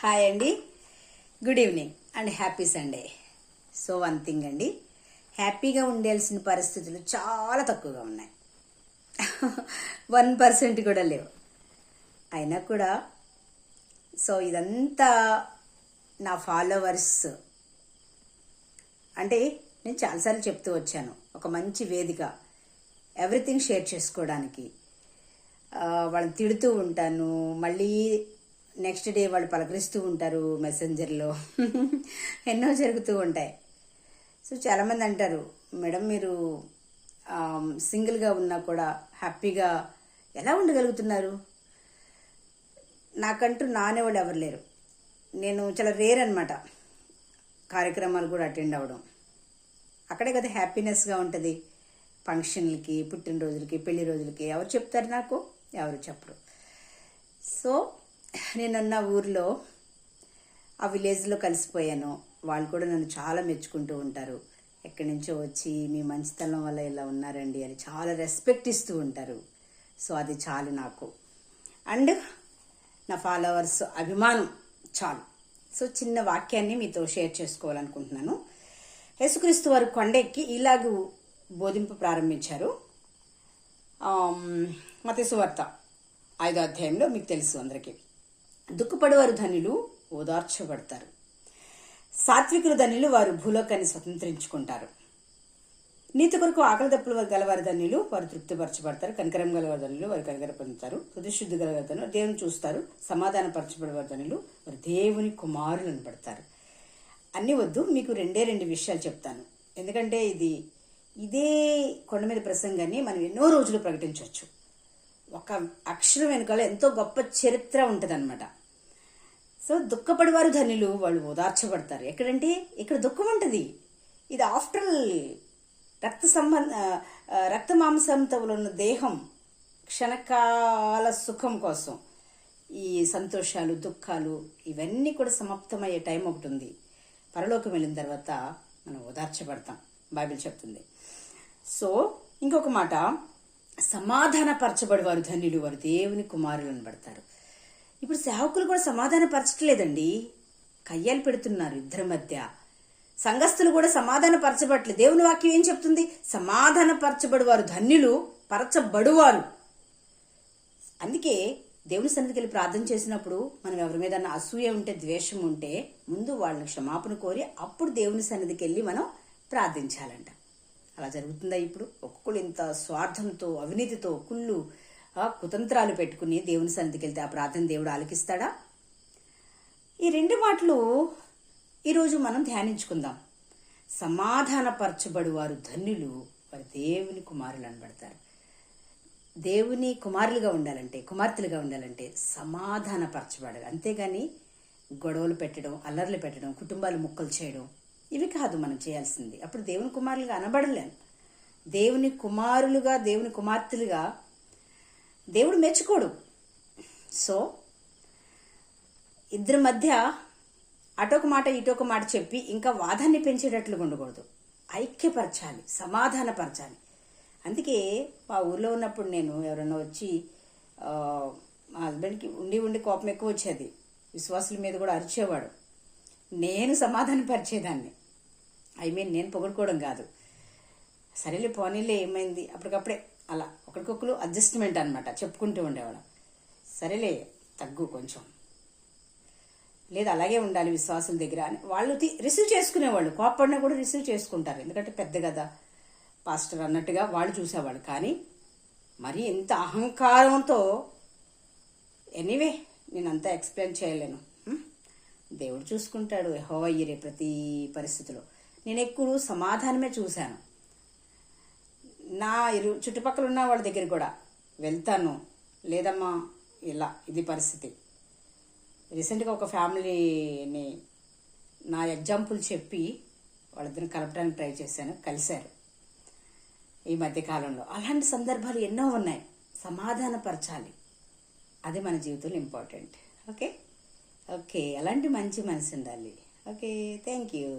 Hi అండి, good evening and happy Sunday. So one thing అండి, హ్యాపీగా ఉండాల్సిన పరిస్థితులు చాలా తక్కువగా ఉన్నాయి. 1% కూడా లేవు. అయినా కూడా సో ఇదంతా నా ఫాలోవర్స్ అంటే నేను చాలాసార్లు చెప్తూ వచ్చాను, ఒక మంచి వేదిక ఎవ్రీథింగ్ షేర్ చేసుకోవడానికి. వాళ్ళని తిడుతూ ఉంటాను, మళ్ళీ నెక్స్ట్ డే వాళ్ళు పలకరిస్తూ ఉంటారు మెసెంజర్లో. ఎన్నో జరుగుతూ ఉంటాయి. సో చాలామంది అంటారు, మేడం మీరు సింగిల్గా ఉన్నా కూడా హ్యాపీగా ఎలా ఉండగలుగుతున్నారు? నాకంటూ నానేవాళ్ళు ఎవరు లేరు. నేను చాలా రేర్ అనమాట కార్యక్రమాలు కూడా అటెండ్ అవ్వడం. అక్కడే కదా హ్యాపీనెస్గా ఉంటుంది. ఫంక్షన్లకి, పుట్టినరోజులకి, పెళ్లి రోజులకి ఎవరు చెప్తారు నాకు? ఎవరు చెప్పరు. సో నేనున్న ఊర్లో ఆ విలేజ్లో కలిసిపోయాను. వాళ్ళు కూడా నన్ను చాలా మెచ్చుకుంటూ ఉంటారు. ఎక్కడి నుంచో వచ్చి మీ మంచితనం వల్ల ఇలా ఉన్నారండి అని చాలా రెస్పెక్ట్ ఇస్తూ ఉంటారు. సో అది చాలు నాకు. అండ్ నా ఫాలోవర్స్ అభిమానం చాలు. సో చిన్న వాక్యాన్ని మీతో షేర్ చేసుకోవాలనుకుంటున్నాను. యేసుక్రీస్తు వారు కొండెక్కి ఇలాగూ బోధింపు ప్రారంభించారు. మత్తయి సువార్త 5వ అధ్యాయంలో మీకు తెలుసు అందరికీ. దుఃఖపడేవారు ధనులు ఓదార్చబడతారు, సాత్వికులు ధనులు వారు భూలోకాన్ని స్వతంత్రించుకుంటారు. నీతి కొరకు ఆకలి దప్పులు గలవారి ధనులు వారు తృప్తిపరచబడతారు, కనికరం గలవారి ధనులు వారు కనికర పొందుతారు, హృదయశుద్ధి గలవారి ధనులు దేవుని చూస్తారు, సమాధాన పరచబడేవారి ధనులు వారు దేవుని కుమారులు అనబడతారు. అన్నీ వద్దు, మీకు రెండు విషయాలు చెప్తాను. ఎందుకంటే ఇదే కొండ మీద ప్రసంగాన్ని మనం ఎన్నో రోజులు ప్రకటించవచ్చు. ఒక అక్షరం వెనుకాల ఎంతో గొప్ప చరిత్ర ఉంటుంది అనమాట. సో దుఃఖపడేవారు ధనులు వాళ్ళు ఓదార్చబడతారు. ఎక్కడంటే ఇక్కడ దుఃఖం ఉంటుంది. ఇది ఆఫ్టర్ రక్త మాంసంతో ఉన్న దేహం క్షణకాల సుఖం కోసం ఈ సంతోషాలు, దుఃఖాలు ఇవన్నీ కూడా సమాప్తమయ్యే టైం ఒకటి ఉంది. పరలోకం వెళ్ళిన తర్వాత మనం ఓదార్చబడతాం, బైబిల్ చెప్తుంది. సో ఇంకొక మాట, సమాధానపరచబడేవారు ధన్యులు వారు దేవుని కుమారులు అనబడతారు. ఇప్పుడు సేవకులు కూడా సమాధానపరచట్లేదండి, కయ్యాలు పెడుతున్నారు ఇద్దరి మధ్య. సంఘస్థులు కూడా సమాధానపరచబట్లేదు. దేవుని వాక్యం ఏం చెప్తుంది? సమాధానపరచబడేవారు ధన్యులు, పరచబడువారు. అందుకే దేవుని సన్నిధికి వెళ్ళి ప్రార్థన చేసినప్పుడు మనం ఎవరి మీద అసూయ ఉంటే, ద్వేషం ఉంటే ముందు వాళ్ళని క్షమాపణ కోరి అప్పుడు దేవుని సన్నిధికి వెళ్ళి మనం ప్రార్థించాలంట. అలా జరుగుతుందా ఇప్పుడు? ఒక్కొక్కరు ఇంత స్వార్థంతో, అవినీతితో, కుతంత్రాలు పెట్టుకుని దేవుని సన్నిధికి వెళ్తే ఆ ప్రార్థన దేవుడు ఆలకిస్తాడా? ఈ రెండు మాటలు ఈరోజు మనం ధ్యానించుకుందాం. సమాధానపరచబడువారు ధన్యులు వారు దేవుని కుమారులు అనబడతారు. దేవుని కుమారులుగా ఉండాలంటే, కుమార్తెలుగా ఉండాలంటే సమాధానపరచబడాలి. అంతేగాని గొడవలు పెట్టడం, అల్లర్లు పెట్టడం, కుటుంబాలు ముక్కలు చేయడం ఇవి కాదు మనం చేయాల్సింది. అప్పుడు దేవుని కుమారులుగా అనబడలేను. దేవుని కుమారులుగా, దేవుని కుమార్తెలుగా దేవుడు మెచ్చుకోడు. సో ఇద్దరి మధ్య అటొక మాట ఇటొక మాట చెప్పి ఇంకా వాదాన్ని పెంచేటట్లుగా ఉండకూడదు. ఐక్యపరచాలి, సమాధానపరచాలి. అందుకే మా ఊర్లో ఉన్నప్పుడు నేను ఎవరైనా వచ్చి మా హస్బెండ్కి ఉండి కోపం ఎక్కువ వచ్చేది, విశ్వాసుల మీద కూడా అరిచేవాడు. నేను సమాధానపరిచేదాన్ని. నేను పొగడుకోవడం కాదు, సరేలే పోనీలే ఏమైంది, అప్పటికప్పుడే అలా ఒకరికొకరు అడ్జస్ట్మెంట్ అనమాట చెప్పుకుంటూ ఉండేవాళ్ళం. సరేలే తగ్గు కొంచెం, లేదు అలాగే ఉండాలి విశ్వాసుల దగ్గర అని వాళ్ళు రిసీవ్ చేసుకునేవాళ్ళు. కోపడినా కూడా రిసీవ్ చేసుకుంటారు, ఎందుకంటే పెద్ద కదా పాస్టర్ అన్నట్టుగా వాళ్ళు చూసేవాళ్ళు. కానీ మరి ఇంత అహంకారంతో ఎనీవే నేనంతా ఎక్స్ప్లెయిన్ చేయలేను. దేవుడు చూసుకుంటాడు, యెహోవా ఈరే ప్రతి పరిస్థితిలో. నేను ఎక్కువ సమాధానమే చూశాను. నా చుట్టుపక్కల ఉన్న వాళ్ళ దగ్గర కూడా వెళ్తాను, లేదమ్మా ఇలా ఇది పరిస్థితి. రీసెంట్గా ఒక ఫ్యామిలీని నా ఎగ్జాంపుల్ చెప్పి వాళ్ళిద్దరిని కలపడానికి ట్రై చేశాను, కలిశారు ఈ మధ్యకాలంలో. అలాంటి సందర్భాలు ఎన్నో ఉన్నాయి. సమాధానపరచాలి, అది మన జీవితంలో ఇంపార్టెంట్. ఓకే అలాంటి మంచి మనసు ఉండాలి. Okay, thank you.